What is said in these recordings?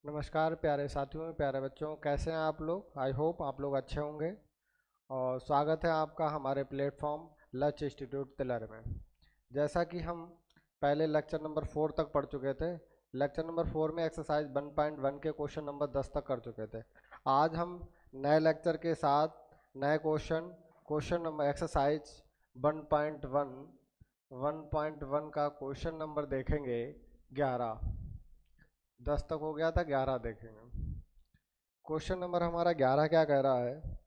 नमस्कार प्यारे साथियों, प्यारे बच्चों, कैसे हैं आप लोग। आई होप आप लोग अच्छे होंगे और स्वागत है आपका हमारे प्लेटफॉर्म लच इंस्टीट्यूट तिलर में। जैसा कि हम पहले लेक्चर नंबर 4 तक पढ़ चुके थे। लेक्चर नंबर 4 में एक्सरसाइज 1.1 के क्वेश्चन नंबर 10 तक कर चुके थे। आज हम नए लेक्चर के साथ नए क्वेश्चन नंबर एक्सरसाइज 1.1 1.1 का क्वेश्चन नंबर देखेंगे 11। 10 तक हो गया था, 11 देखेंगे। क्वेश्चन नंबर हमारा 11 क्या कह रहा है।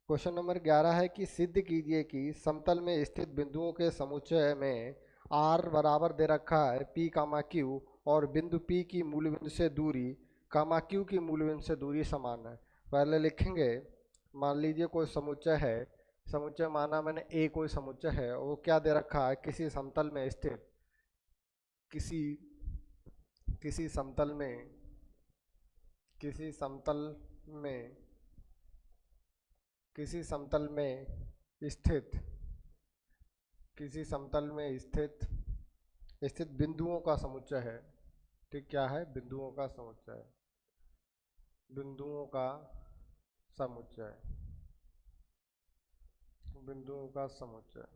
क्वेश्चन नंबर 11 है कि सिद्ध कीजिए कि समतल में स्थित बिंदुओं के समुच्चय में आर बराबर दे रखा है पी कामा क्यू और बिंदु पी की मूल बिंदु से दूरी कामा क्यू की मूल बिंदु से दूरी समान है। पहले लिखेंगे, मान लीजिए कोई समुच्चय है। समुच्चय माना मैंने ए कोई समुच्चय है और वो क्या दे रखा है, किसी समतल में स्थित किसी किसी समतल में किसी समतल में किसी समतल में स्थित किसी समतल में स्थित बिंदुओं का समुच्चय है। ठीक, क्या है? बिंदुओं का समुच्चय। बिंदुओं का समुच्चय बिंदुओं का समुच्चय।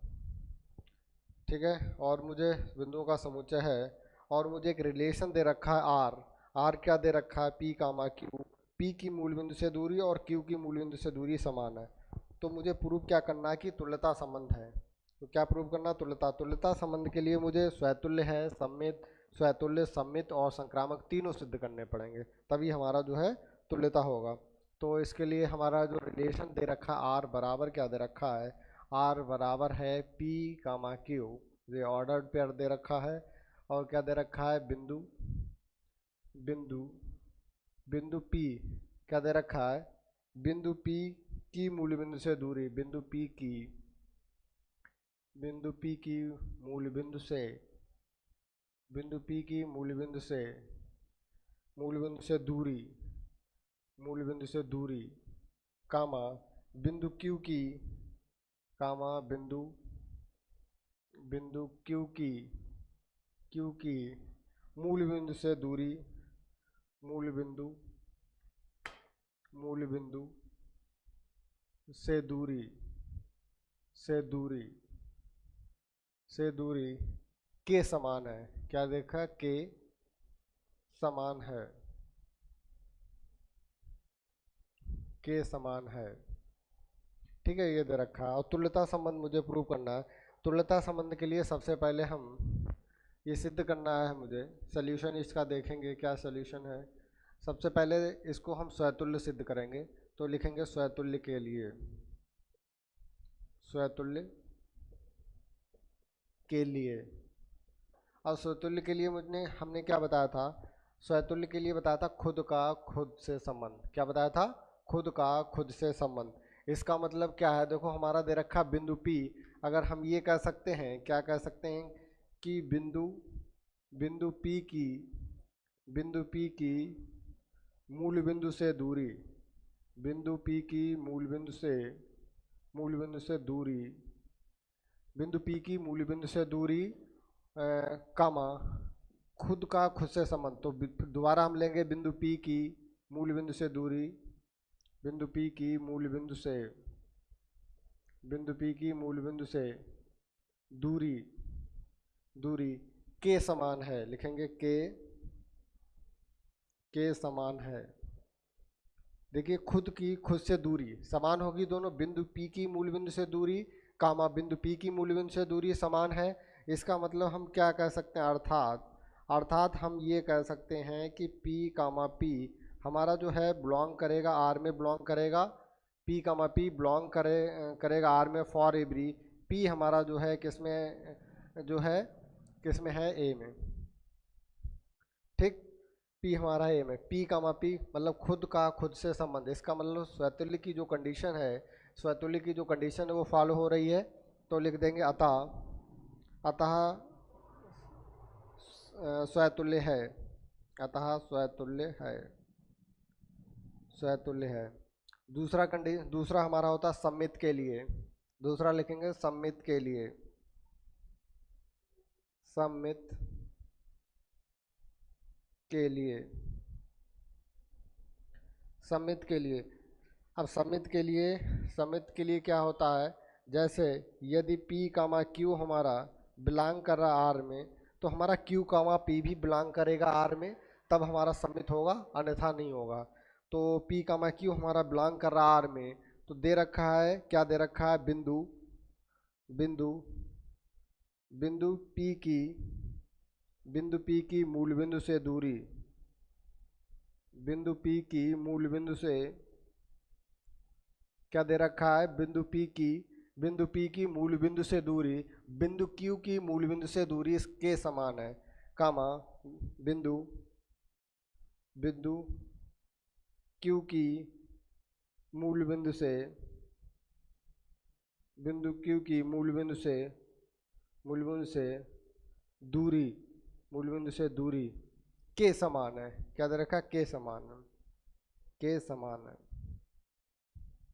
ठीक है, और मुझे बिंदुओं का समुच्चय है और मुझे एक रिलेशन दे रखा है आर। आर क्या दे रखा है? पी कामा क्यू। पी की मूल बिंदु से दूरी और क्यू की मूल बिंदु से दूरी समान है। तो मुझे प्रूव क्या करना है कि तुल्यता संबंध है। तो क्या प्रूव करना? तुल्यता संबंध के लिए मुझे स्वतुल्य है, सममित, स्वतुल्य, सममित और संक्रामक तीनों सिद्ध करने पड़ेंगे, तभी हमारा जो है तुल्यता होगा। तो इसके लिए हमारा जो रिलेशन दे रखा है आर बराबर क्या दे रखा है, आर बराबर है पी कामा क्यू। ये ऑर्डर्ड पेयर दे रखा है और क्या दे रखा है, बिंदु बिंदु बिंदु पी क्या दे रखा है, बिंदु पी की मूल बिंदु से दूरी, बिंदु पी की मूल बिंदु से बिंदु पी की मूल बिंदु से दूरी कामा बिंदु क्यू की कामा बिंदु बिंदु क्यू की मूल बिंदु से दूरी मूल बिंदु मूल बिंदु से दूरी से दूरी से दूरी के समान है। क्या देखा? के समान है, के समान है। ठीक है, ये दे रखा है। और तुल्यता संबंध मुझे प्रूव करना है। तुल्यता संबंध के लिए सबसे पहले हम ये सिद्ध करना है मुझे। सॉल्यूशन इसका देखेंगे, क्या सॉल्यूशन है। सबसे पहले इसको हम स्वतुल्य सिद्ध करेंगे। तो लिखेंगे स्वतुल्य के लिए, स्वतुल्य के लिए। और स्वतुल्य के लिए हमने क्या बताया था? स्वतुल्य के लिए बताया था खुद का खुद से संबंध। क्या बताया था? खुद का खुद से संबंध। इसका मतलब क्या है? देखो, हमारा दे रखा बिंदु P। अगर हम ये कह सकते हैं, क्या कह सकते हैं कि बिंदु बिंदु P की बिंदु P की मूल बिंदु से दूरी, बिंदु P की मूल बिंदु से दूरी, बिंदु P की मूल बिंदु से दूरी कामा खुद का खुद से संबंध। तो दोबारा हम लेंगे बिंदु P की मूल बिंदु से दूरी, बिंदु P की मूल बिंदु से बिंदु P की मूल बिंदु से दूरी दूरी के समान है। लिखेंगे के समान है। देखिए, खुद की खुद से दूरी समान होगी दोनों। बिंदु P की मूल बिंदु से दूरी कामा बिंदु P की मूल बिंदु से दूरी समान है। इसका मतलब हम क्या कह सकते हैं? अर्थात हम ये कह सकते हैं कि P कामा P हमारा जो है बिलोंग करेगा आर में, बिलोंग करेगा P कामा P बिलोंग करेगा आर में फॉर एवरी P हमारा जो है किसमें है? ए में। ठीक, P हमारा ए में। P कामा P मतलब खुद का खुद से संबंध। इसका मतलब स्वतुल्य की जो कंडीशन है, स्वतुल्य की जो कंडीशन है वो फॉलो हो रही है। तो लिख देंगे अतः स्वतुल्य है, अतः स्वतुल्य है। दूसरा हमारा होता है सम्मित के लिए। दूसरा लिखेंगे सम्मित के लिए, सम्मित के लिए सममित के लिए, अब सममित के लिए क्या होता है, जैसे यदि P कामा Q हमारा बिलोंग कर रहा R में, तो हमारा Q कामा P भी बिलोंग करेगा R में, तब हमारा सममित होगा, अन्यथा नहीं होगा। तो P कामा Q हमारा बिलोंग कर रहा R में, तो दे रखा है, क्या दे रखा है, बिंदु बिंदु बिंदु P की बिंदु P की मूल बिंदु से दूरी, बिंदु P की मूल बिंदु से क्या दे रखा है, बिंदु P की मूल बिंदु से दूरी बिंदु Q की मूल बिंदु से दूरी इसके समान है, कामा बिंदु बिंदु Q की मूल बिंदु से बिंदु Q की मूल बिंदु से दूरी के समान है। क्या दे रखा है, के समान है, के समान है,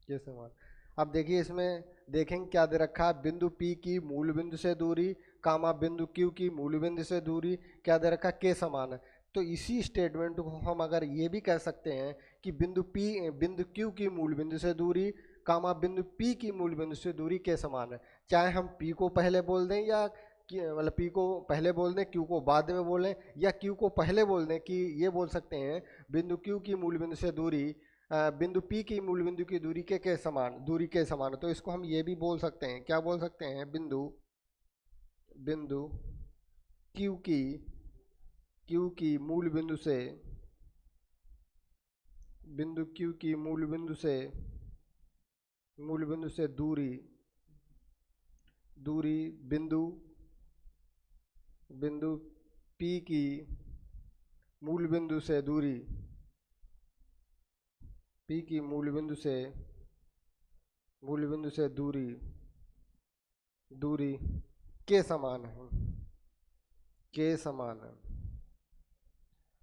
के समान। अब देखिए इसमें देखेंगे क्या दे रखा है, बिंदु P की मूल बिंदु से दूरी कामा बिंदु Q की मूल बिंदु से दूरी, क्या दे रखा है, के समान है। तो इसी स्टेटमेंट को हम अगर ये भी कह सकते हैं कि बिंदु Q की मूल बिंदु से दूरी कामा बिंदु P की मूल बिंदु से दूरी के समान है। चाहे हम P को पहले बोल दें या मतलब P को पहले बोल दें, Q को बाद में बोलें, या Q को पहले बोल दें कि ये बोल सकते हैं बिंदु Q की मूल बिंदु से दूरी बिंदु P की मूल बिंदु की दूरी के समान है। तो इसको हम ये भी बोल सकते हैं, क्या बोल सकते हैं, बिंदु Q की मूल बिंदु से दूरी बिंदु P की मूल बिंदु से दूरी के समान है।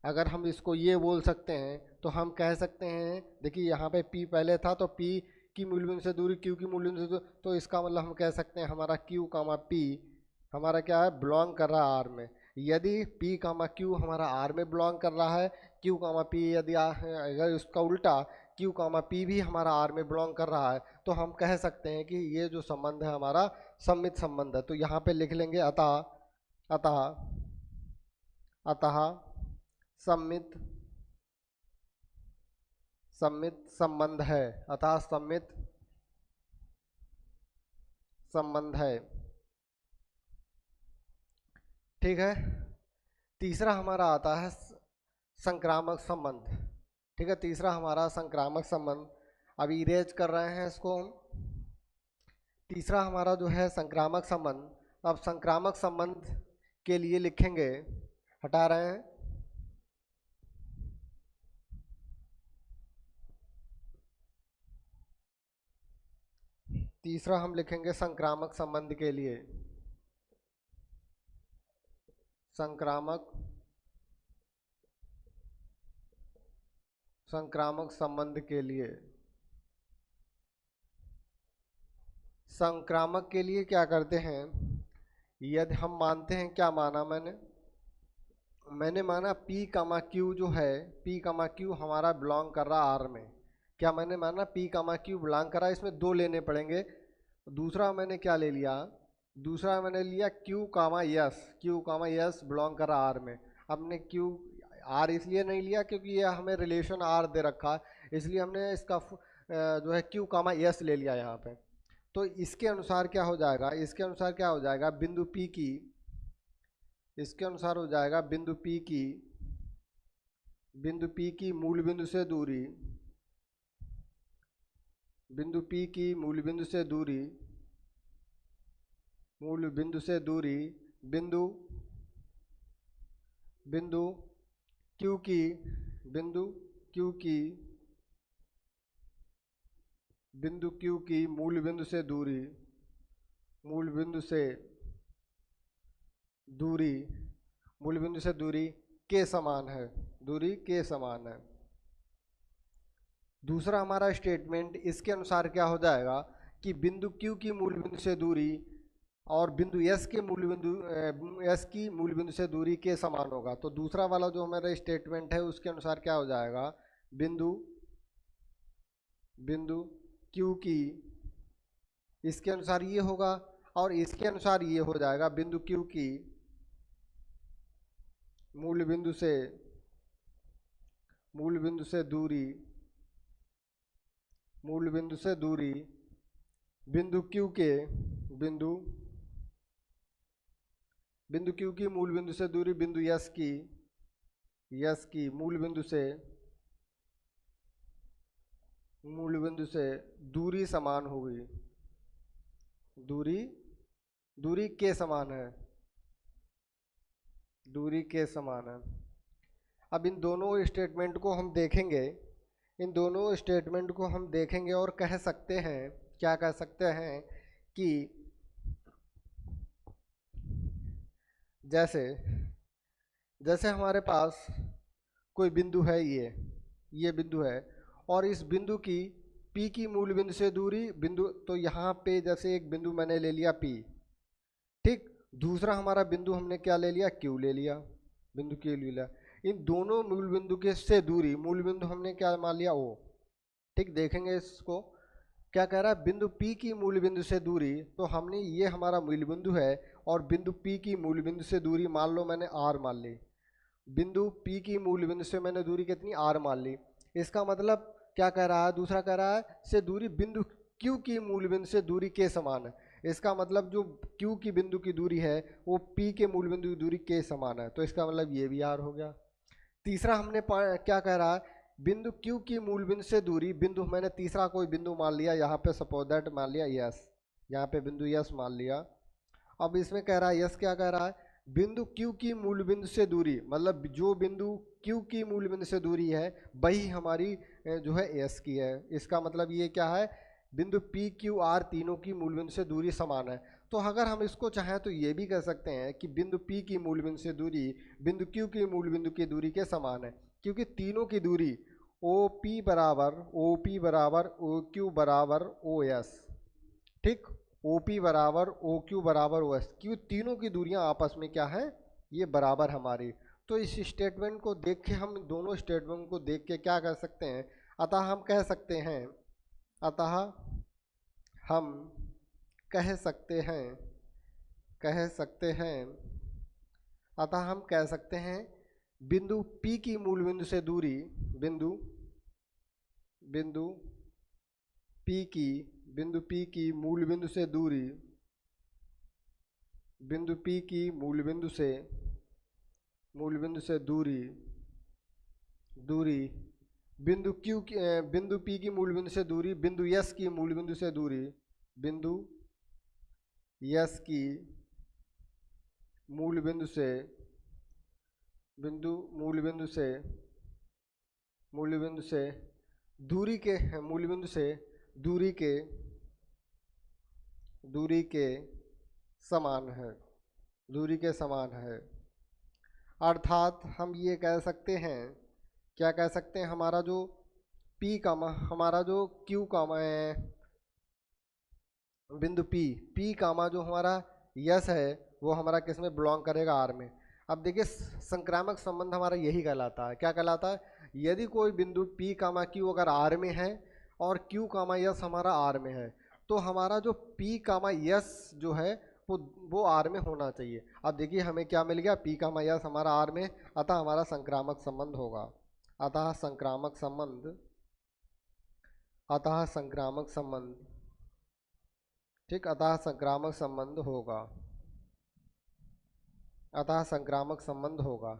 अगर हम इसको ये बोल सकते हैं तो हम कह सकते हैं, देखिए यहाँ पे P पहले था तो P की मूल बिंदु से दूरी Q की मूल बिंदु से तो इसका मतलब हम कह सकते हैं हमारा Q कामा P हमारा क्या है, बिलोंग कर रहा है R में। यदि P कामा Q हमारा R में बिलोंग कर रहा है, Q कामा P यदि अगर उसका उल्टा Q कामा P भी हमारा R में बिलोंग कर रहा है, तो हम कह सकते हैं कि ये जो संबंध है हमारा सममित संबंध है। तो यहाँ पे लिख लेंगे अतः सममित संबंध है, अतः सममित संबंध है। ठीक है। तीसरा हमारा आता है संक्रामक संबंध। ठीक है, तीसरा हमारा संक्रामक संबंध, अभी इरेज कर रहे हैं इसको हम। तीसरा हमारा जो है संक्रामक संबंध, अब संक्रामक संबंध के लिए लिखेंगे, हटा रहे हैं, तीसरा हम लिखेंगे संक्रामक संबंध के लिए, संक्रामक संबंध के लिए। संक्रामक के लिए क्या करते हैं, यदि हम मानते हैं, क्या माना मैंने माना P कामा Q जो है, P कामा Q हमारा बिलोंग कर रहा R में। क्या मैंने माना P कामा Q बिलोंग कर रहा है, इसमें दो लेने पड़ेंगे। दूसरा मैंने क्या ले लिया, दूसरा मैंने लिया Q कामा S बिलोंग कर रहा R में। हमने Q R इसलिए नहीं लिया क्योंकि ये हमें रिलेशन R दे रखा है, इसलिए हमने इसका जो है Q कामा S ले लिया यहाँ पे। तो इसके अनुसार क्या हो जाएगा, इसके अनुसार क्या हो जाएगा, बिंदु P की, इसके अनुसार हो जाएगा बिंदु P की मूल बिंदु से दूरी, बिंदु P की मूल बिंदु से दूरी बिंदु Q की मूल बिंदु से दूरी के समान है, दूसरा हमारा स्टेटमेंट इसके अनुसार क्या हो जाएगा कि बिंदु Q की मूल बिंदु से दूरी और बिंदु S की मूल बिंदु से दूरी के समान होगा। तो दूसरा वाला जो हमारा स्टेटमेंट है उसके अनुसार क्या हो जाएगा, बिंदु बिंदु Q की, इसके अनुसार ये होगा और इसके अनुसार ये हो जाएगा। बिंदु Q की मूल बिंदु से दूरी, मूल बिंदु से दूरी, बिंदु Q के बिंदु Q की मूल बिंदु से दूरी, बिंदु S की मूल बिंदु से दूरी समान होगी। दूरी के समान है, दूरी के समान है। अब इन दोनों स्टेटमेंट को हम देखेंगे, इन दोनों स्टेटमेंट को हम देखेंगे और कह सकते हैं, क्या कह सकते हैं कि जैसे हमारे पास कोई बिंदु है, ये बिंदु है और इस बिंदु की P की मूल बिंदु से दूरी, बिंदु तो यहाँ पे जैसे एक बिंदु मैंने ले लिया P, ठीक, दूसरा हमारा बिंदु हमने क्या ले लिया, Q ले लिया, बिंदु Q ले लिया। इन दोनों मूल बिंदु के से दूरी, मूल बिंदु हमने क्या मान लिया, O, ठीक। देखेंगे इसको क्या कह रहा है, बिंदु P की मूल बिंदु से दूरी, तो हमने ये हमारा मूल बिंदु है और बिंदु P की मूल बिंदु से दूरी मान लो मैंने R मान ली, बिंदु P की मूल बिंदु से मैंने दूरी कितनी, R मान ली। इसका मतलब क्या कह रहा है, दूसरा कह रहा है से दूरी बिंदु Q की मूल बिंदु से दूरी के समान है। इसका मतलब जो Q की बिंदु की दूरी है वो P के मूल बिंदु की दूरी के समान है, तो इसका मतलब ये भी R हो गया। तीसरा हमने क्या कह रहा है, बिंदु Q की मूल बिंदु से दूरी, बिंदु मैंने तीसरा कोई बिंदु मान लिया, यहाँ पे सपोज दैट मान लिया यस, यहाँ पे बिंदु यस मान लिया। अब इसमें कह रहा है यस क्या कह रहा है, बिंदु Q की मूल बिंदु से दूरी, मतलब जो बिंदु Q की मूल बिंदु से दूरी है वही हमारी जो है S की है। इसका मतलब ये क्या है, बिंदु P Q R तीनों की मूल बिंदु से दूरी समान है। तो अगर हम इसको चाहें तो ये भी कह सकते हैं कि बिंदु P की मूल बिंदु से दूरी बिंदु Q की मूल बिंदु की दूरी के समान है, क्योंकि तीनों की दूरी OP बराबर OQ बराबर OS, ठीक, OP बराबर OQ बराबर OS, क्यों तीनों की दूरियां आपस में क्या है, ये बराबर हमारी। तो इस स्टेटमेंट को देख के, हम दोनों स्टेटमेंट को देख के क्या कर सकते हैं, अतः हम कह सकते हैं, अतः हम कह सकते हैं, अतः हम कह सकते हैं बिंदु P की मूल बिंदु से दूरी, बिंदु P की मूल बिंदु से दूरी, बिंदु P की मूल बिंदु से दूरी बिंदु P की मूल बिंदु से दूरी, बिंदु S की मूल बिंदु से दूरी, बिंदु S की मूल बिंदु से दूरी के समान है। अर्थात हम ये कह सकते हैं, क्या कह सकते हैं, हमारा जो P कामा, हमारा जो Q कामा है, बिंदु P कामा जो हमारा यस है वो हमारा किस में बिलोंग करेगा, R में। अब देखिए संक्रामक संबंध हमारा यही कहलाता है, क्या कहलाता है, यदि कोई बिंदु P कामा Q अगर R में है और Q कामा यस हमारा R में है, तो हमारा जो P कामा यस जो है वो R में होना चाहिए। अब देखिए हमें क्या मिल गया, P कामा यस हमारा R में, अतः हमारा संक्रामक संबंध होगा, अतः संक्रामक संबंध, ठीक, अतः संक्रामक संबंध होगा।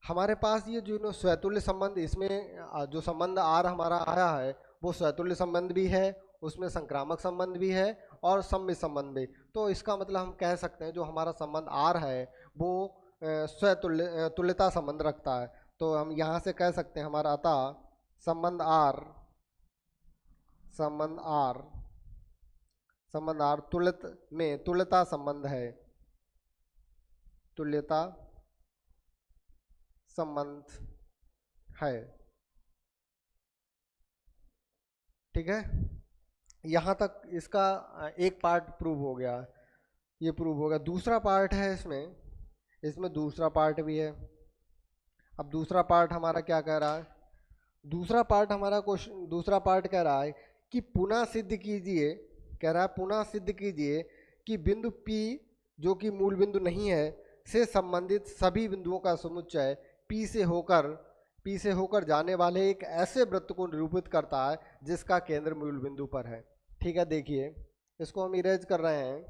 हमारे पास ये जो स्वतुल्य संबंध, इसमें जो संबंध R हमारा आया है वो स्वतुल्य संबंध भी है, उसमें संक्रामक संबंध भी है और सम्मित संबंध भी। तो इसका मतलब हम कह सकते हैं जो हमारा संबंध R है वो तुल्यता संबंध रखता है। तो हम यहाँ से कह सकते हैं हमारा अतः संबंध R तुल्यता संबंध है, तुल्यता संबंध है, ठीक है। यहाँ तक इसका एक पार्ट प्रूव हो गया, ये प्रूव हो गया। दूसरा पार्ट है इसमें दूसरा पार्ट भी है। अब दूसरा पार्ट हमारा क्या कह रहा है, दूसरा पार्ट हमारा क्वेश्चन, दूसरा पार्ट कह रहा है कि पुनः सिद्ध कीजिए, कह रहा है पुनः सिद्ध कीजिए कि बिंदु P जो कि मूल बिंदु नहीं है से संबंधित सभी बिंदुओं का समुच्चय P से होकर जाने वाले एक ऐसे वृत्त को निरूपित करता है जिसका केंद्र मूल बिंदु पर है। ठीक है, देखिए इसको हम इरेज कर रहे हैं।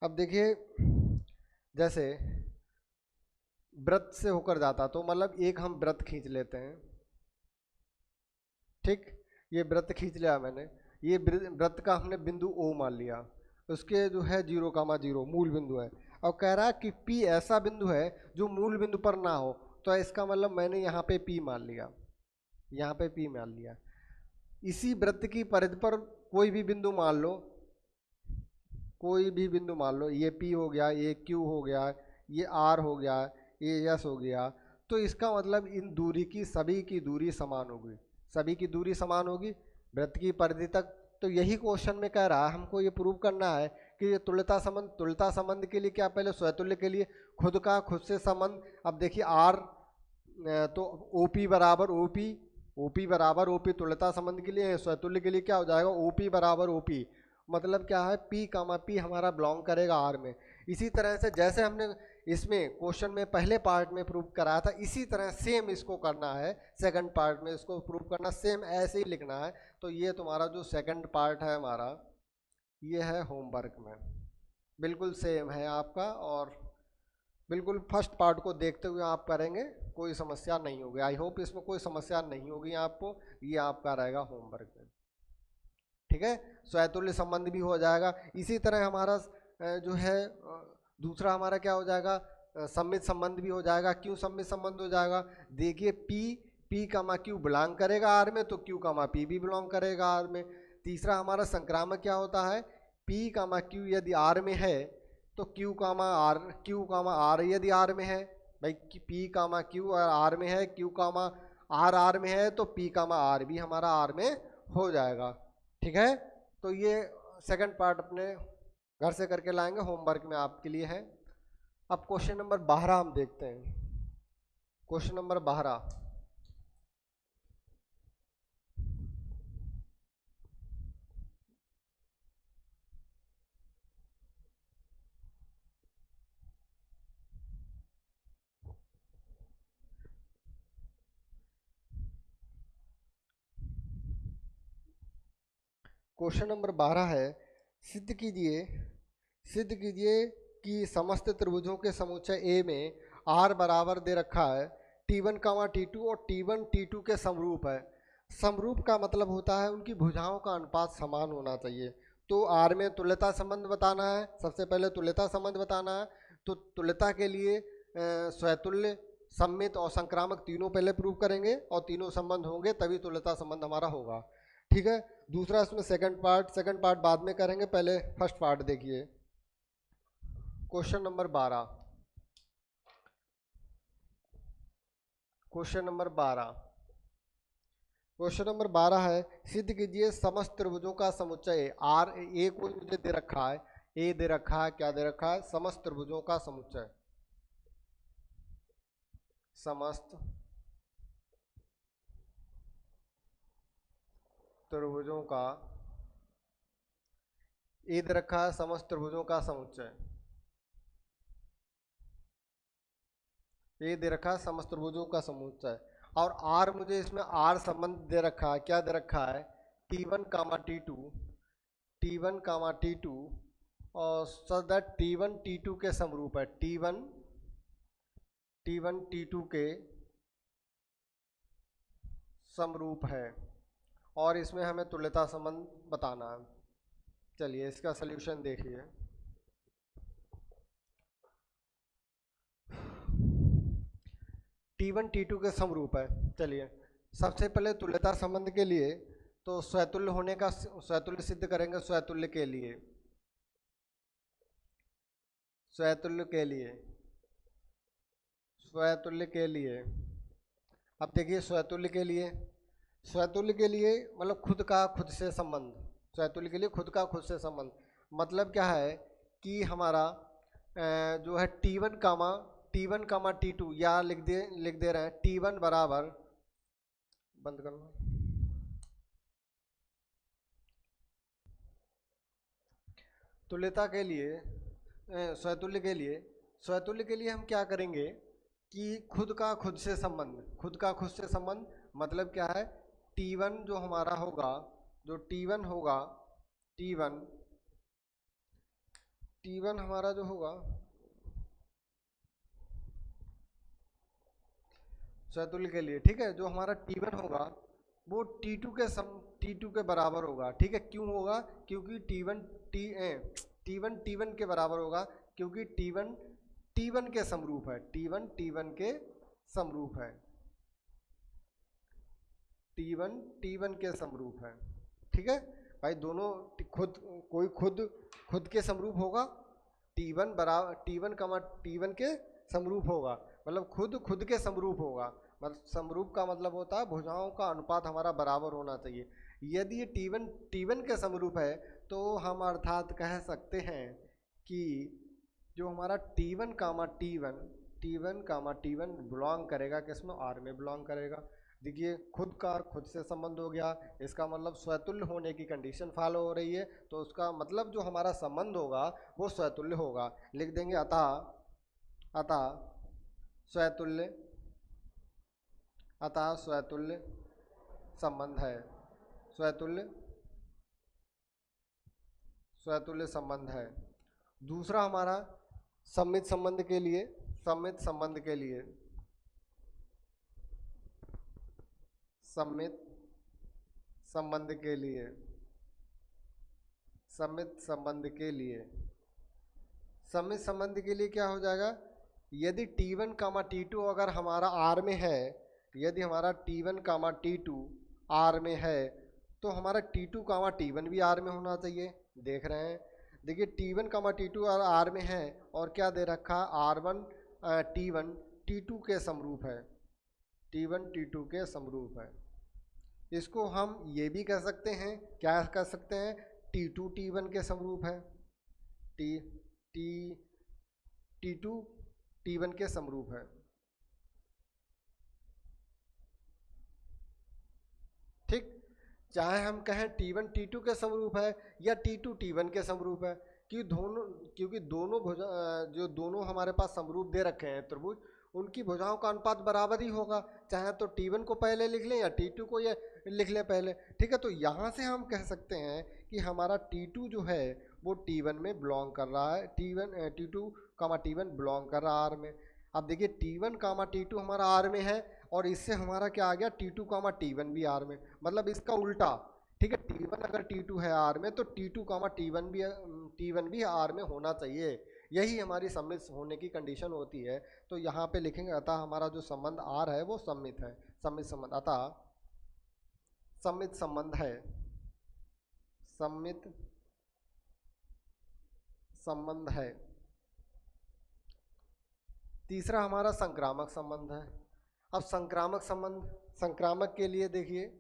अब देखिए, जैसे वृत्त से होकर जाता तो मतलब एक हम वृत्त खींच लेते हैं। ठीक, ये वृत्त खींच लिया मैंने, ये वृत्त का हमने बिंदु O मान लिया, उसके जो है 0,0 मूल बिंदु है। और कह रहा है कि P ऐसा बिंदु है जो मूल बिंदु पर ना हो, तो इसका मतलब मैंने यहाँ पे P मान लिया, यहाँ पे P मान लिया। इसी वृत्त की परिधि पर कोई भी बिंदु मान लो, कोई भी बिंदु मान लो, ये P हो गया, ये Q हो गया, ये R हो गया, ये S हो गया, तो इसका मतलब इन दूरी की सभी की दूरी समान होगी, सभी की दूरी समान होगी वृत्त की परिधि तक। तो यही क्वेश्चन में कह रहा है हमको ये प्रूव करना है कि ये तुल्यता संबंध के लिए क्या, पहले स्वतुल्य के लिए खुद से संबंध। अब देखिए R तो OP बराबर OP तुल्यता संबंध के लिए, स्वतुल्य के लिए क्या हो जाएगा, OP बराबर OP, मतलब क्या है P हमारा बिलोंग करेगा R में। इसी तरह से जैसे हमने इसमें क्वेश्चन में पहले पार्ट में प्रूव कराया था, इसी तरह सेम इसको करना है सेकंड पार्ट में, इसको प्रूव करना सेम ऐसे ही लिखना है। तो ये तुम्हारा जो सेकंड पार्ट है हमारा, ये है होमवर्क में, बिल्कुल सेम है आपका, और बिल्कुल फर्स्ट पार्ट को देखते हुए आप करेंगे, कोई समस्या नहीं होगी। आई होप इसमें कोई समस्या नहीं होगी आपको, ये आपका रहेगा होमवर्क में। ठीक है, स्वतुल्य संबंध भी हो जाएगा। इसी तरह हमारा जो है दूसरा हमारा क्या हो जाएगा, सम्मित संबंध भी हो जाएगा। क्यों सम्मित संबंध हो जाएगा, देखिए P कामा Q बिलोंग करेगा R में, तो Q कामा P भी बिलोंग करेगा R में। तीसरा हमारा संक्रामक क्या होता है, P कामा Q यदि R में है तो Q कामा R यदि R में है, भाई P कामा Q और R में है, Q कामा R में है, तो P कामा R भी हमारा R में हो जाएगा। ठीक है, तो ये सेकंड पार्ट अपने घर से करके लाएंगे, होमवर्क में आपके लिए है। अब क्वेश्चन नंबर 12 हम देखते हैं। क्वेश्चन नंबर 12, क्वेश्चन नंबर 12 है, सिद्ध कीजिए कि समस्त त्रिभुजों के समुच्चय A में R बराबर दे रखा है T1, T2 और T1, T2 के समरूप है। समरूप का मतलब होता है उनकी भुजाओं का अनुपात समान होना चाहिए। तो R में तुल्यता संबंध बताना है, सबसे पहले तुल्यता संबंध बताना है। तो तुल्यता के लिए स्वतुल्य, सम्मित और संक्रामक तीनों पहले प्रूव करेंगे, और तीनों संबंध होंगे तभी तुल्यता संबंध हमारा होगा। ठीक है, दूसरा इसमें सेकंड पार्ट बाद में करेंगे, पहले फर्स्ट पार्ट देखिए। क्वेश्चन नंबर 12, क्वेश्चन नंबर 12 है, सिद्ध कीजिए समस्त त्रिभुजों का समुच्चय R, A को मुझे दे रखा है, A दे रखा है, क्या दे रखा है, समस्त त्रिभुजों का समुच्चय, समस्त त्रिभुजों का, A दे रखा है समस्त त्रिभुजों का समुच्चय, A दे रखा है समस्त त्रिभुजों का समुच्चय, और R मुझे इसमें R संबंध दे रखा है, क्या दे रखा है, T1, T2 और सो दैट T1, T2 के समरूप है, T1, T2 के समरूप है, और इसमें हमें तुल्यता संबंध बताना है। चलिए इसका सल्यूशन देखिए। T1, T2 के समरूप है। चलिए सबसे पहले तुल्यता संबंध के लिए तो स्वतुल्य सिद्ध करेंगे। स्वतुल्य के लिए अब देखिए, स्वतुल्य के लिए मतलब खुद से संबंध, स्वतुल्य के लिए खुद से संबंध मतलब क्या है कि हमारा जो है टी वन कामा T2, या लिख दे रहे हैं T1 बराबर, बंद कर लो, तुल्यता के लिए स्वतुल्य के लिए हम क्या करेंगे कि खुद का खुद से संबंध मतलब क्या है, T1 जो हमारा होगा, जो T1 होगा, T1 हमारा जो होगा स्वतुल्य के लिए, ठीक है, जो हमारा T1 होगा वो T2 के बराबर होगा, ठीक है। क्यों होगा? क्योंकि T1 के बराबर होगा, क्योंकि T1 के समरूप है, T1 के समरूप है, T1 के समरूप है, ठीक है भाई। दोनों खुद के समरूप होगा, T1 के समरूप होगा, मतलब खुद के समरूप होगा। मतलब समरूप का मतलब होता है भुजाओं का अनुपात हमारा बराबर होना चाहिए। यदि ये T1 के समरूप है तो हम अर्थात कह सकते हैं कि जो हमारा T1 बिलोंग करेगा किसमें, R में बिलोंग करेगा। देखिए खुद का खुद से संबंध हो गया, इसका मतलब स्वतुल्य होने की कंडीशन फॉलो हो रही है, तो उसका मतलब जो हमारा संबंध होगा वो स्वतुल्य होगा। लिख देंगे अतः स्वतुल्य संबंध है, स्वतुल्य संबंध है। दूसरा हमारा सममित संबंध के लिए, सममित संबंध के लिए क्या हो जाएगा, यदि T1 कामा T2 अगर हमारा R में है, यदि हमारा T1 कामा T2 R में है, तो हमारा T2 कामा T1 भी R में होना चाहिए। देख रहे हैं, देखिए T1 कामा T2 और R में है, और क्या दे रखा है, T1 T2 के समरूप है, T1 T2 के समरूप है। इसको हम ये भी कह सकते हैं, क्या कह सकते हैं, T2 T1 के समरूप है, T2 T1 के समरूप है, ठीक। चाहे हम कहें T1 T2 के समरूप है या T2 T1 के समरूप है, क्योंकि दोनों हमारे पास समरूप दे रखे हैं त्रिभुज, उनकी भुजाओं का अनुपात बराबर ही होगा, चाहे तो T1 को पहले लिख लें या T2 को ये लिख लें पहले, ठीक है। तो यहाँ से हम कह सकते हैं कि हमारा T2 जो है वो T1 में बिलोंग कर रहा है, T2 कामा T1 बिलोंग कर रहा है R में। अब देखिए T1 कामा T2 हमारा R में है, और इससे हमारा क्या आ गया, T2 कामा T1 भी R में, मतलब इसका उल्टा, ठीक है। T1 अगर T2 है R में, तो T2 कामा T1 भी R में होना चाहिए। यही हमारी सम्मित होने की कंडीशन होती है। तो यहाँ पे लिखेंगे अतः हमारा जो संबंध R है वो सम्मित है, सम्मित संबंध, अतः सम्मित संबंध है, सम्मित संबंध है। तीसरा हमारा संक्रामक संबंध है। अब संक्रामक के लिए देखिए,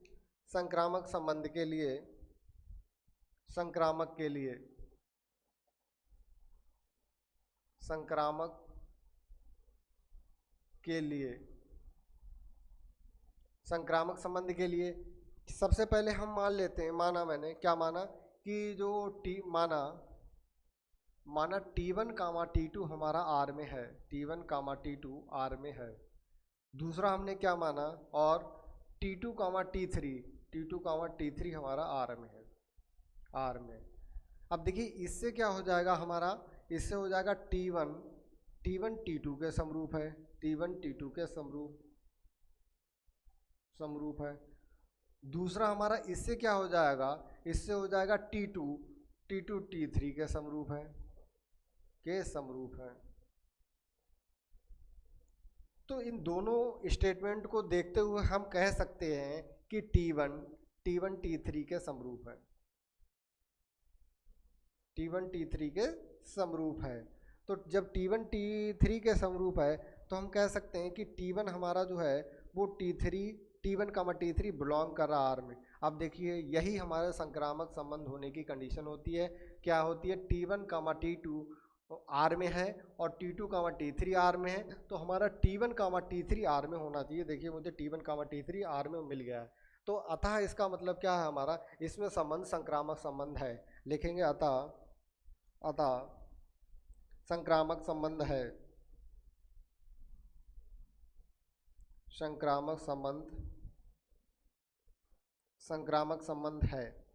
संक्रामक संबंध के लिए, संक्रामक संबंध के लिए सबसे पहले हम मान लेते हैं, मैंने क्या माना कि जो माना T1 कामा T2 हमारा R में है, T1 कामा T2 R में है। दूसरा हमने क्या माना, और T2 कामा T3 हमारा R में है, R में। अब देखिए इससे क्या हो जाएगा हमारा, इससे हो जाएगा T1 T2 के समरूप है, T1 T2 के समरूप है। दूसरा हमारा इससे क्या हो जाएगा, इससे हो जाएगा T2 T3 के समरूप है, तो इन दोनों स्टेटमेंट को देखते हुए हम कह सकते हैं कि T1 T3 के समरूप है, T1 T3 के समरूप है। तो जब T1 T3 के समरूप है तो हम कह सकते हैं कि T1 हमारा जो है वो T3 T1 कामा T3 बिलोंग कर रहा R में। अब देखिए यही हमारे संक्रामक संबंध होने की कंडीशन होती है। क्या होती है? T1 कामा T2 R में है और T2 कामा T3 R में है, तो हमारा T1 कामा T3 R में होना चाहिए। देखिए मुझे T1 कामा T3 R में मिल गया है, तो अतः इसका मतलब क्या है हमारा, इसमें संबंध संक्रामक संबंध है। लिखेंगे अतः संक्रामक संबंध है, संक्रामक संबंध है।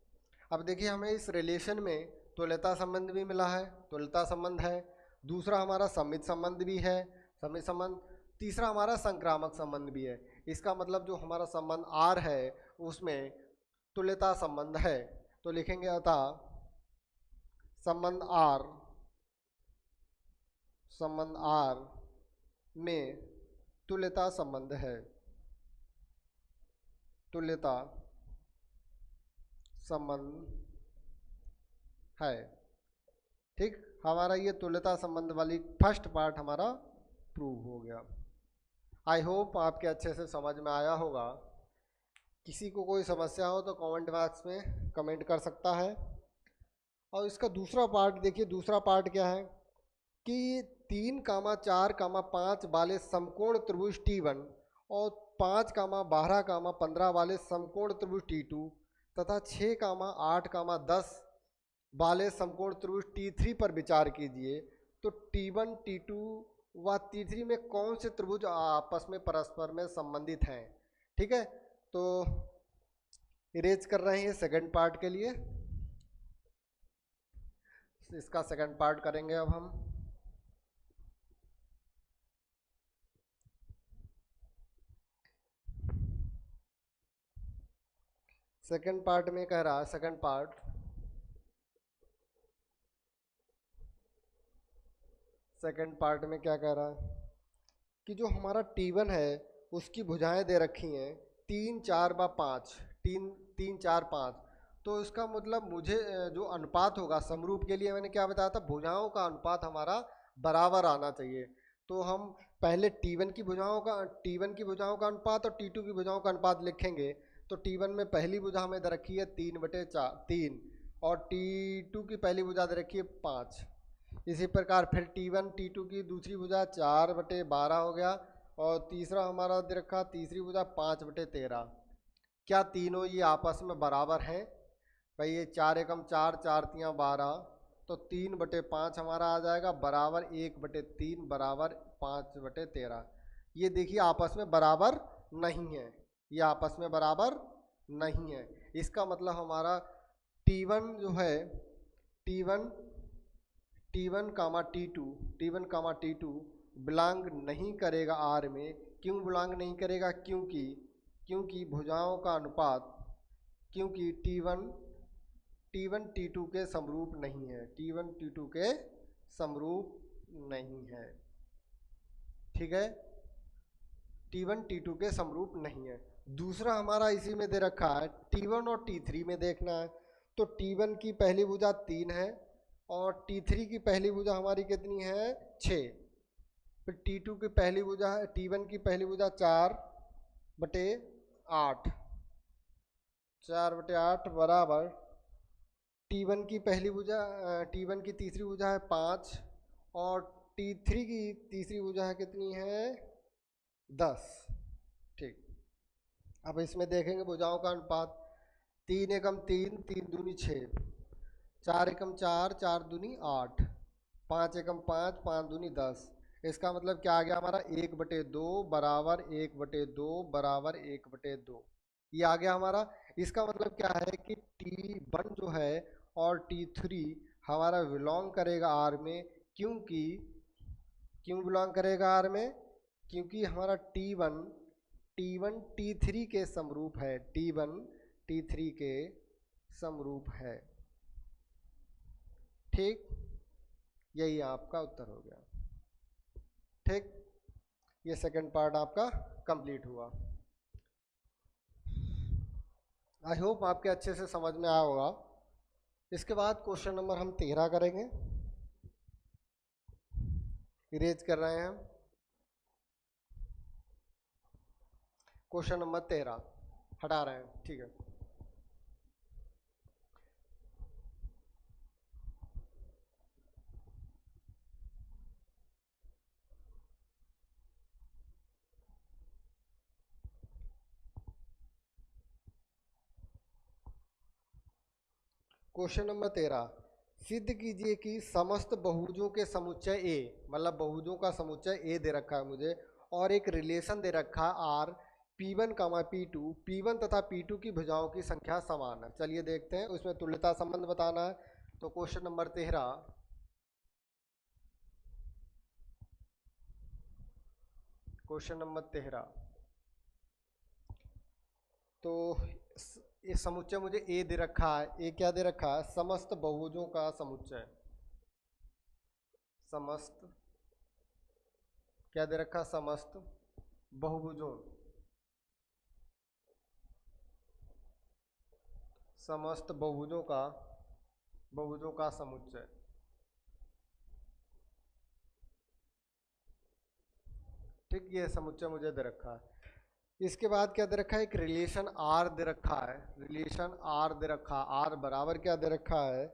अब देखिए हमें इस रिलेशन में तुल्यता संबंध भी मिला है, तुल्यता संबंध है। दूसरा हमारा समित संबंध भी है, समित संबंध। तीसरा हमारा संक्रामक संबंध भी है। इसका मतलब जो हमारा संबंध R है उसमें तुल्यता संबंध है। तो लिखेंगे अतः संबंध R में तुल्यता संबंध है, तुल्यता संबंध है। ठीक, हमारा ये तुल्यता संबंध वाली फर्स्ट पार्ट हमारा प्रूव हो गया। आई होप आपके अच्छे से समझ में आया होगा। किसी को कोई समस्या हो तो कमेंट बॉक्स में कमेंट कर सकता है। और इसका दूसरा पार्ट देखिए, दूसरा पार्ट क्या है कि 3, 4, 5 वाले समकोण त्रिभुज T1 और 5, 12, 15 वाले समकोण त्रिभुज T2 तथा 6, 8, 10 वाले समकोण त्रिभुज T3 पर विचार कीजिए। तो T1, T2 व T3 में कौन से त्रिभुज आपस में परस्पर में संबंधित हैं। ठीक है, तो इरेज कर रहे हैं सेकंड पार्ट के लिए। इसका सेकंड पार्ट करेंगे अब हम। सेकंड पार्ट में कह रहा है, सेकंड पार्ट में क्या कह रहा है कि जो हमारा T1 है उसकी भुजाएं दे रखी हैं 3, 4 व 5, 3, 4, 5। तो इसका मतलब मुझे जो अनुपात होगा समरूप के लिए, मैंने क्या बताया था, भुजाओं का अनुपात हमारा बराबर आना चाहिए। तो हम पहले T1 की भुजाओं का अनुपात और T2 की भुजाओं का अनुपात लिखेंगे। तो T1 में पहली भुजा हमें दे रखी है 3/3 और T2 की पहली भुजा दे रखी है 5। इसी प्रकार फिर T1, T2 की दूसरी भुजा 4/12 हो गया और तीसरा हमारा दे रखा तीसरी भुजा 5/13। क्या तीनों ये आपस में बराबर हैं? भाई ये 4 एकम 4, 4 तियाँ 12, तो 3/5 हमारा आ जाएगा बराबर 1/3 बराबर 5/13। ये देखिए आपस में बराबर नहीं है, ये आपस में बराबर नहीं है। इसका मतलब हमारा T1 जो है T1 कामा T2 बिलोंग नहीं करेगा R में। क्यों बिलोंग नहीं करेगा? क्योंकि भुजाओं का अनुपात, क्योंकि T1 T2 के समरूप नहीं है, T1 T2 के समरूप नहीं है। ठीक है, T1 T2 के समरूप नहीं है। दूसरा हमारा इसी में दे रखा है T1 और T3 में देखना है। तो T1 की पहली भुजा 3 है और T3 की पहली भुजा हमारी कितनी है? 6। फिर T2 की पहली भुजा है, T1 की पहली भुजा 4/8, 4/8 बराबर T1 की तीसरी भुजा है 5 और T3 की तीसरी भुजा है कितनी है? 10। ठीक, अब इसमें देखेंगे भुजाओं का अनुपात। 3 एकम 3, 3 दूनी 6, 4 एकम 4, 4 दूनी 8, 5 एकम 5, 5 दूनी 10। इसका मतलब क्या आ गया हमारा? 1/2 बराबर 1/2 बराबर 1/2, ये आ गया हमारा। इसका मतलब क्या है कि T1 जो है और T3 हमारा बिलोंग करेगा R में। क्यों बिलोंग करेगा R में? क्योंकि हमारा T1 T3 के समरूप है, T1 T3 के समरूप है। ठीक, यही आपका उत्तर हो गया। ठीक, ये सेकंड पार्ट आपका कंप्लीट हुआ। आई होप आपके अच्छे से समझ में आया होगा। इसके बाद क्वेश्चन नंबर हम 13 करेंगे, इरेज कर रहे हैं हम। क्वेश्चन नंबर 13 हटा रहे हैं, ठीक है। क्वेश्चन नंबर 13, सिद्ध कीजिए कि समस्त बहुभुजों के समुच्चय ए, मतलब बहुभुजों का समुच्चय ए दे रखा है मुझे, और एक रिलेशन दे रखा है are, P1 comma P2, P1 तथा P2 की भुजाओं की संख्या समान है। चलिए देखते हैं, उसमें तुल्यता संबंध बताना है। तो क्वेश्चन नंबर 13, क्वेश्चन नंबर 13, तो ये समुच्चय मुझे ए दे रखा है। ए क्या दे रखा है? समस्त बहुभुजों का समुच्चय। समस्त क्या दे रखा? समस्त बहुभुजों, समस्त बहुभुजों का समुच्चय। ठीक, ये समुच्चय मुझे दे रखा है। इसके बाद क्या दे रखा है? एक रिलेशन आर दे रखा है। रिलेशन आर दे रखा है। आर बराबर क्या दे रखा है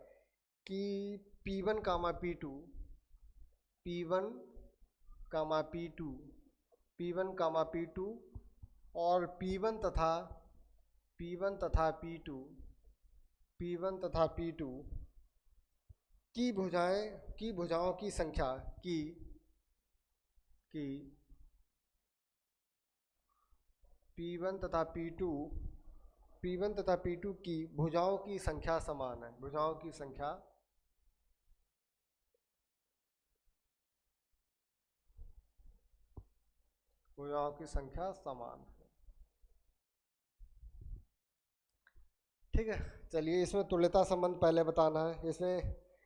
कि P1 कामा P2, P1 कामा P2, P1 कामा P2 और P1 तथा P2, P1 तथा P2 की भुजाओं की संख्या की P1 तथा P2, P1 तथा P2 की भुजाओं की संख्या समान है। भुजाओं की संख्या समान है। ठीक है, चलिए इसमें तुल्यता संबंध पहले बताना है।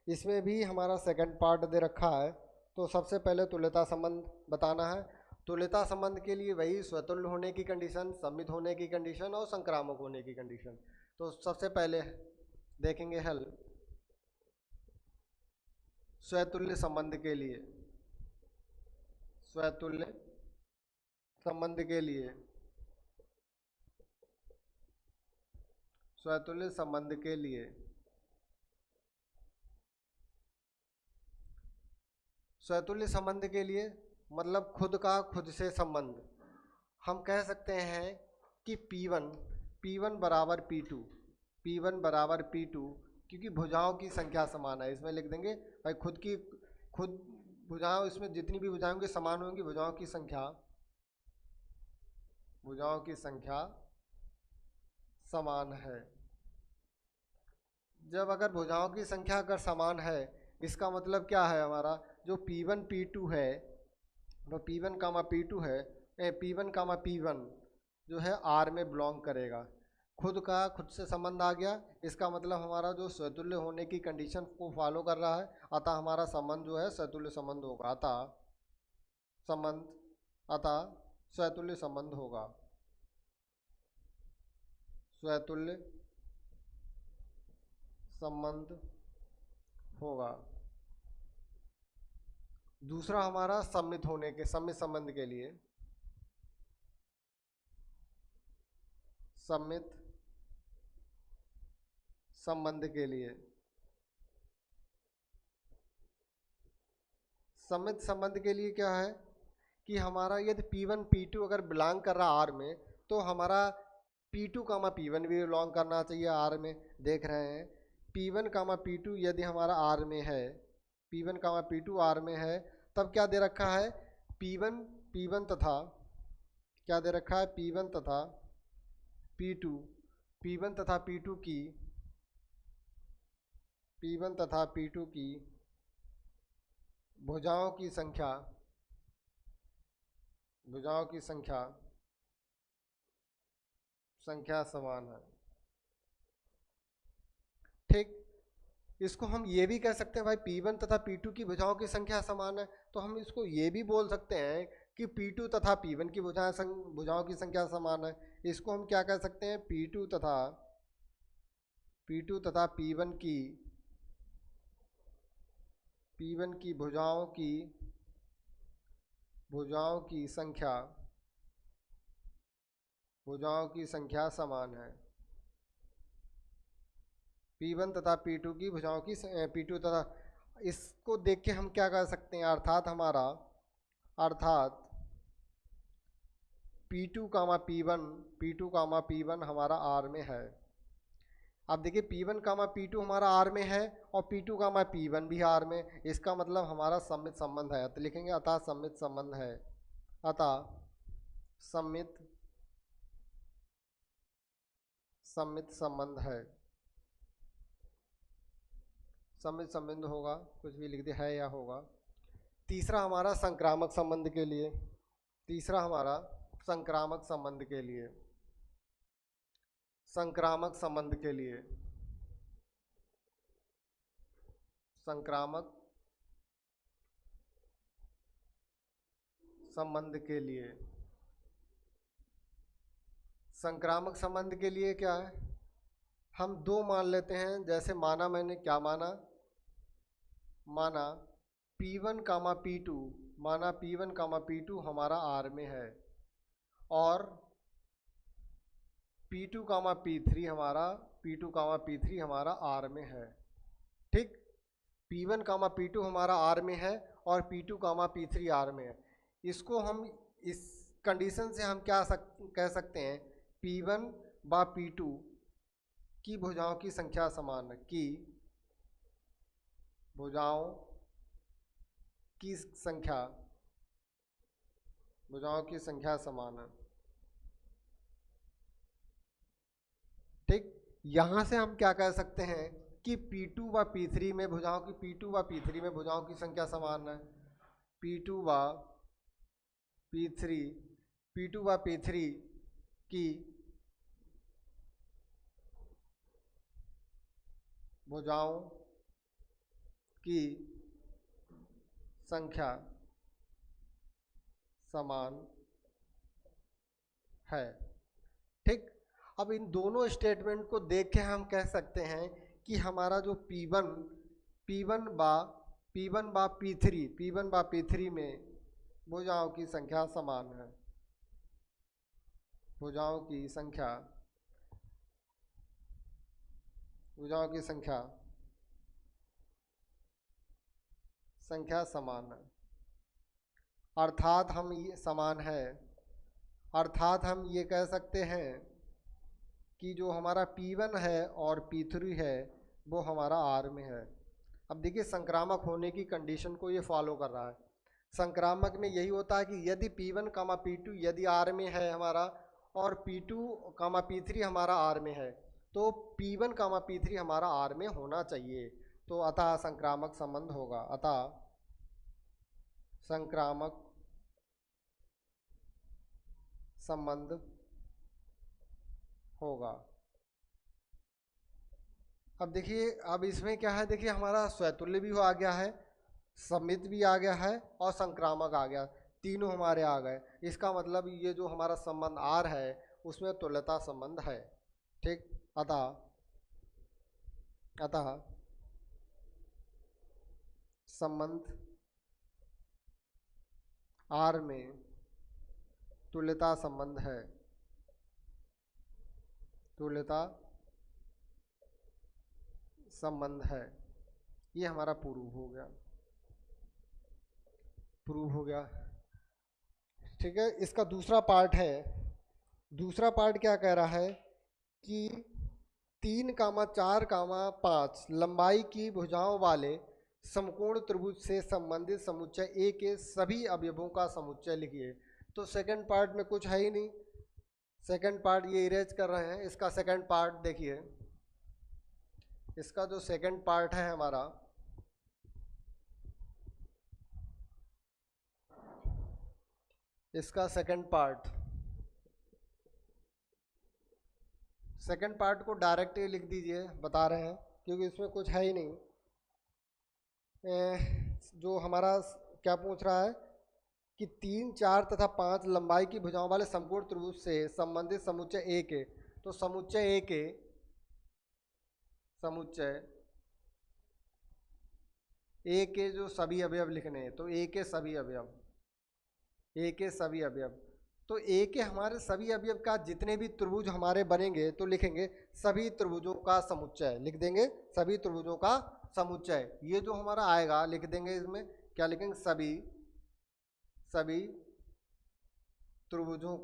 इसमें भी हमारा सेकंड पार्ट दे रखा है। तो सबसे पहले तुल्यता संबंध बताना है। तुल्यता संबंध के लिए वही स्वतुल्य होने की कंडीशन, सममित होने की कंडीशन और संक्रामक होने की कंडीशन। तो सबसे पहले देखेंगे हल स्वतुल्य संबंध के लिए। स्वतुल्य संबंध के लिए, स्वतुल्य संबंध के लिए स्वतुल्य संबंध के लिए मतलब खुद का खुद से संबंध। हम कह सकते हैं कि P1 बराबर P2, P1 बराबर P2, क्योंकि भुजाओं की संख्या समान है। इसमें लिख देंगे भाई खुद भुजाओं, इसमें जितनी भी भुजाएं होंगी समान होंगी। भुजाओं की संख्या समान है। जब अगर भुजाओं की संख्या अगर समान है, इसका मतलब क्या है? हमारा जो P1 P2 है, वो P1 कामा P2 है, P1 कामा P1 जो है R में बिलोंग करेगा। खुद का खुद से संबंध आ गया। इसका मतलब हमारा जो स्वतुल्य होने की कंडीशन को फॉलो कर रहा है, अतः हमारा संबंध जो है स्वतुल्य संबंध होगा। अतः स्वतुल्य संबंध होगा। स्वतुल्य संबंध होगा। दूसरा हमारा सममित संबंध के लिए, सममित संबंध के लिए, सममित संबंध के लिए क्या है कि हमारा यदि P1 P2 अगर बिलोंग कर रहा R में, तो हमारा P2 कामा P1 भी बिलोंग करना चाहिए R में। देख रहे हैं P1 कामा P2 यदि हमारा R में है, P1 कामा P2 R में है, तब क्या दे रखा है? P1 तथा क्या दे रखा है? P1 तथा P2, P1 तथा P2 की भुजाओं की संख्या समान है। ठीक, इसको हम ये भी कह सकते हैं भाई P1 तथा P2 की भुजाओं की संख्या समान है, तो हम इसको ये भी बोल सकते हैं कि P2 तथा P1 की भुजाओं की संख्या समान है। इसको हम क्या कह सकते हैं? P2 तथा P1 की भुजाओं की संख्या भुजाओं की संख्या समान है। P1 तथा P2 की भुजाओं की P2 तथा, इसको देख के हम क्या कर सकते हैं, अर्थात P2 कामा P1 हमारा R में है। अब देखिए P1 कामा P2 हमारा R में है और P2 कामा P1 भी R में, इसका मतलब हमारा सममित संबंध है। तो लिखेंगे अतः सममित संबंध है, अतः सममित संबंध है। सममित संबंध होगा, कुछ भी लिख दे, है या होगा। तीसरा हमारा संक्रामक संबंध के लिए, संक्रामक संबंध के लिए संक्रामक संबंध के लिए क्या है, हम दो मान लेते हैं। जैसे माना मैंने, क्या माना P1 कामा P2 हमारा R में है और P2 कामा P3 हमारा R में है। ठीक, P1 कामा P2 हमारा R में है और P2 कामा P3 R में है। इसको हम, इस कंडीशन से हम क्या कह सकते हैं, P1 बा P2 की भुजाओं की संख्या समान है, की भुजाओं की संख्या समान है। ठीक, यहां से हम क्या कह सकते हैं कि P2 व P3 में भुजाओं की संख्या समान है। P2 व P3 की भुजाओं की संख्या समान है। ठीक, अब इन दोनों स्टेटमेंट को देख के हम कह सकते हैं कि हमारा जो P1 बा P3 में भुजाओं की संख्या समान है। भुजाओं की संख्या समान है, अर्थात हम ये समान है, अर्थात हम ये कह सकते हैं कि जो हमारा P1 है और P3 है वो हमारा R में है। अब देखिए संक्रामक होने की कंडीशन को ये फॉलो कर रहा है। संक्रामक में यही होता है कि यदि P1 कामा P2 यदि R में है हमारा और P2 कामा P3 हमारा R में है, तो P1 कामा P3 हमारा R में होना चाहिए। तो अतः संक्रामक संबंध होगा, अतः संक्रामक संबंध होगा। अब देखिए, अब इसमें क्या है, देखिए हमारा स्वतुल्य भी आ गया है, सममित भी आ गया है और संक्रामक आ गया, तीनों हमारे आ गए। इसका मतलब ये जो हमारा संबंध R है उसमें तुल्यता संबंध है। ठीक, अतः संबंध R में तुल्यता संबंध है, तुल्यता संबंध है। ये हमारा प्रूव हो गया। ठीक है, इसका दूसरा पार्ट है। दूसरा पार्ट क्या कह रहा है कि 3, 4, 5 लंबाई की भुजाओं वाले समकोण त्रिभुज से संबंधित समुच्चय ए के सभी अवयवों का समुच्चय लिखिए। तो सेकंड पार्ट में कुछ है ही नहीं, सेकंड पार्ट ये इरेज कर रहे हैं। इसका सेकंड पार्ट देखिए, इसका जो सेकंड पार्ट है हमारा, इसका सेकंड पार्ट को डायरेक्ट लिख दीजिए, बता रहे हैं, क्योंकि इसमें कुछ है ही नहीं। जो हमारा क्या पूछ रहा है कि 3, 4 तथा 5 लंबाई की भुजाओं वाले समकोण त्रिभुज से संबंधित समुच्चय ए के, तो समुच्चय ए के जो सभी अवयव लिखने हैं, तो ए के सभी अवयव तो ए के हमारे सभी अवयव का जितने भी त्रिभुज हमारे बनेंगे तो लिखेंगे सभी त्रिभुजों का समुच्चय, लिख देंगे सभी त्रिभुजों का समुच्चय। ये जो हमारा आएगा लिख देंगे, इसमें क्या लिखेंगे, सभी त्रिभुजों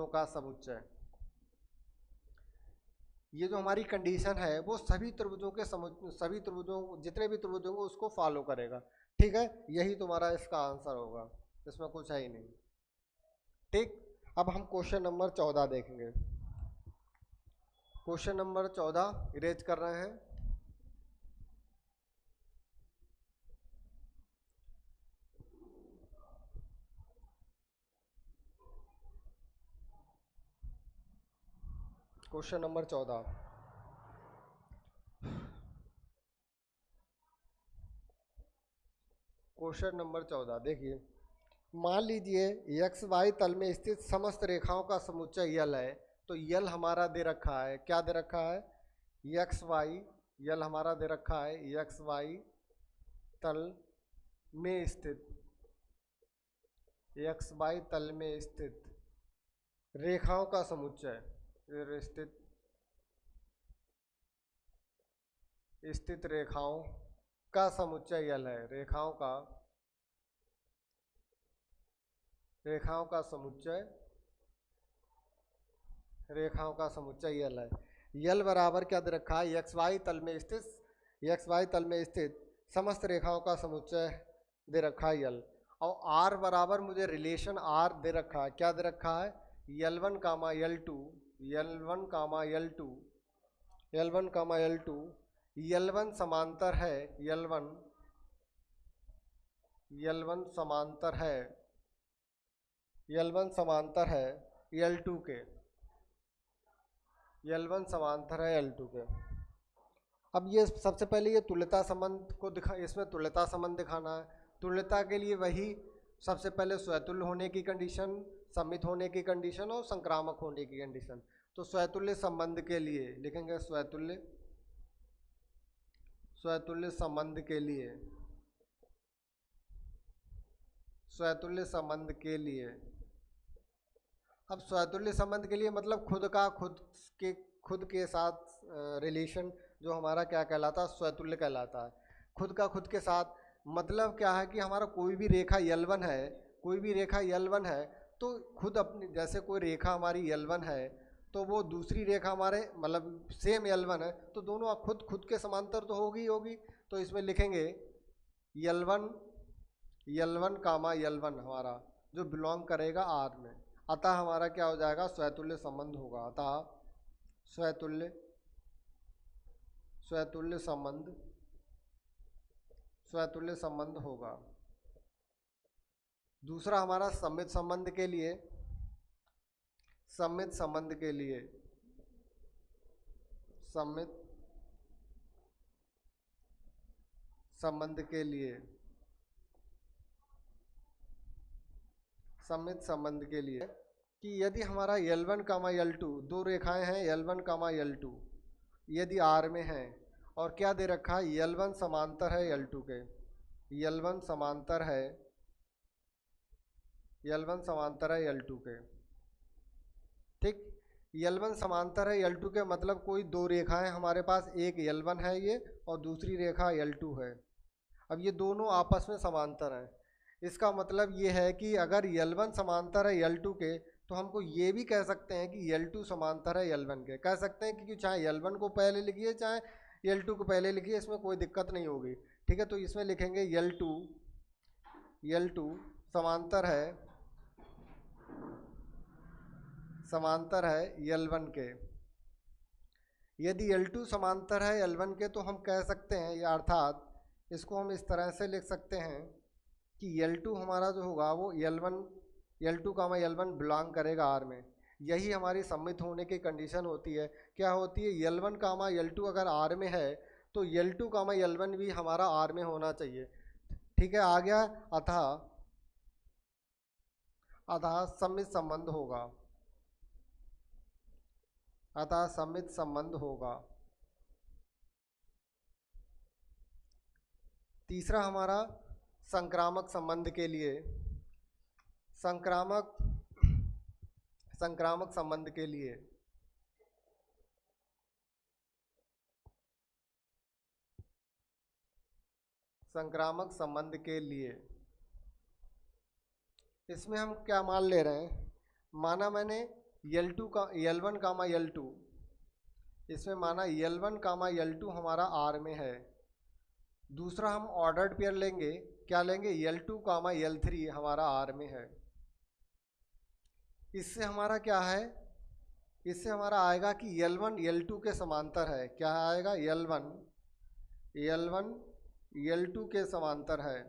का समुच्चय। ये जो हमारी कंडीशन है वो सभी त्रिभुजों के सभी त्रिभुजों, जितने भी त्रिभुज होंगे उसको फॉलो करेगा। ठीक है, यही तुम्हारा इसका आंसर होगा, इसमें कुछ है ही नहीं। ठीक, अब हम क्वेश्चन नंबर 14 देखेंगे। क्वेश्चन नंबर 14 इरेज कर रहे हैं। क्वेश्चन नंबर 14, देखिए, मान लीजिए एक्स वाई तल में स्थित समस्त रेखाओं का समुच्चय यल है। तो यल हमारा दे रखा है, क्या दे रखा है, एक्स वाई, यल हमारा दे रखा है एक्स वाई तल में स्थित, एक्स वाई तल में स्थित रेखाओं का समुच्चय, स्थित रेखाओं का समुच्चय यल है, रेखाओं का समुच्चय यल है। यल बराबर क्या दे रखा है, एक्स वाई तल में स्थित समस्त रेखाओं का समुच्चय दे रखा है यल। और आर बराबर मुझे रिलेशन आर दे रखा है, क्या दे रखा है, L1 कामा L2, L1 समांतर है, L1 समांतर है L2 के, अब ये सबसे पहले ये तुल्यता संबंध को इसमें तुल्यता संबंध दिखाना है। तुल्यता के लिए वही सबसे पहले स्वतुल्य होने की कंडीशन, सममित होने की कंडीशन और संक्रामक होने की कंडीशन। तो स्वतुल्य संबंध के लिए लिखेंगे स्वतुल्य संबंध के लिए, अब स्वतुल्य संबंध के लिए मतलब खुद के साथ रिलेशन जो हमारा क्या कहलाता है, स्वतुल्य कहलाता है। खुद के साथ मतलब क्या है कि हमारा कोई भी रेखा L1 है, तो खुद अपनी, जैसे कोई रेखा हमारी L1 है तो वो दूसरी रेखा हमारे मतलब सेम L1 है, तो दोनों खुद के समांतर तो होगी। तो इसमें लिखेंगे L1 कामा L1 हमारा जो बिलोंग करेगा R में, अतः हमारा क्या हो जाएगा, स्वतुल्य संबंध होगा। अतः स्वतुल्य संबंध होगा। दूसरा हमारा सममित संबंध के लिए, सममित संबंध के लिए कि यदि हमारा L1 कामा L2 दो रेखाएं हैं, L1 कामा L2 यदि R में हैं और क्या दे रखा है, L1 समांतर है L2 के, L1 समांतर है L2 के। ठीक, L1 समांतर है L2 के मतलब कोई दो रेखाएं हमारे पास, एक L1 है ये और दूसरी रेखा L2 है। अब ये दोनों आपस में समांतर हैं, इसका मतलब ये है कि अगर L1 समांतर है L2 के तो हमको ये भी कह सकते हैं कि L2 समांतर है L1 के, कह सकते हैं, क्योंकि चाहे L1 को पहले लिखिए चाहे L2 को पहले लिखिए, इसमें कोई दिक्कत नहीं होगी। ठीक है, तो इसमें लिखेंगे L2 समांतर है L1 के। यदि L2 समांतर है L1 के तो हम कह सकते हैं, या अर्थात इसको हम इस तरह से लिख सकते हैं कि L2 हमारा जो होगा वो L2 कामा L1 बिलोंग करेगा R में। यही हमारी सम्मित होने की कंडीशन होती है। क्या होती है, L1 कामा L2 अगर R में है तो L2 कामा L1 भी हमारा R में होना चाहिए। ठीक है, आ गया, अतः सम्मित संबंध होगा। तीसरा हमारा संक्रामक संबंध के लिए, संक्रामक संक्रामक संबंध के लिए संक्रामक संबंध के लिए इसमें हम क्या मान ले रहे हैं, माना मैंने L2 का L1 कामा L2, इसमें माना L1 कामा L2 हमारा R में है। दूसरा हम ऑर्डर्ड पेयर लेंगे, क्या लेंगे, L2 कामा L3 हमारा R में है। इससे हमारा क्या है, इससे हमारा आएगा कि L1 L2 के समांतर है। क्या आएगा, L1 L2 के समांतर है।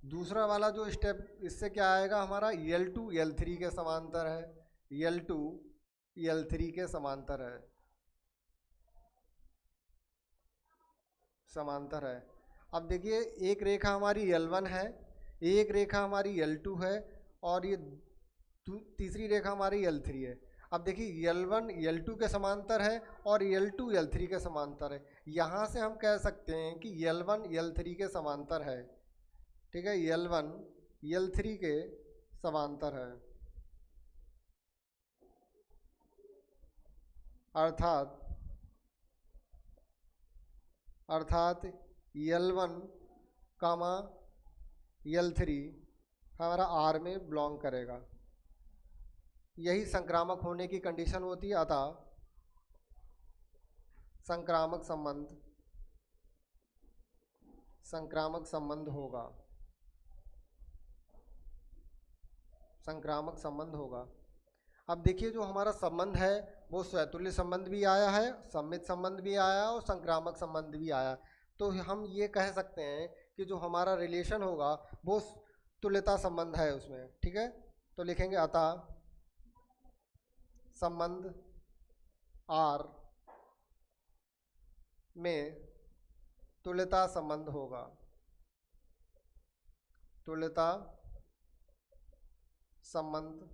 दूसरा वाला जो स्टेप, इससे क्या आएगा हमारा, L2 L3 के समांतर है। L2 L3 के समांतर है, समांतर है। अब देखिए एक रेखा हमारी L1 है, एक रेखा हमारी L2 है, और ये तीसरी रेखा हमारी L3 है। अब देखिए L1 L2 के समांतर है और L2 L3 के समांतर है। यहाँ से हम कह सकते हैं कि L1 L3 के समांतर है। ठीक है, L1 L3 के समांतर है, अर्थात L1 कामा L3 हमारा R में बिलोंग करेगा। यही संक्रामक होने की कंडीशन होती है। अतः संक्रामक संबंध होगा, संक्रामक संबंध होगा। अब देखिए जो हमारा संबंध है वो स्वतुल्य संबंध भी आया है, सममित संबंध भी आया और संक्रामक संबंध भी आया। तो हम ये कह सकते हैं कि जो हमारा रिलेशन होगा वो तुल्यता संबंध है उसमें। ठीक है, तो लिखेंगे अतः संबंध R में तुल्यता संबंध होगा, तुल्यता संबंध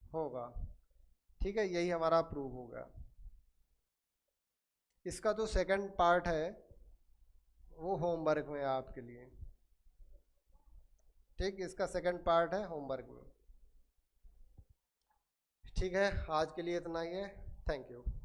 होगा। ठीक है, यही हमारा प्रूव हो गया। इसका जो सेकंड पार्ट है वो होमवर्क में आपके लिए। ठीक, इसका सेकंड पार्ट है होमवर्क में। ठीक है, आज के लिए इतना ही है। Thank you.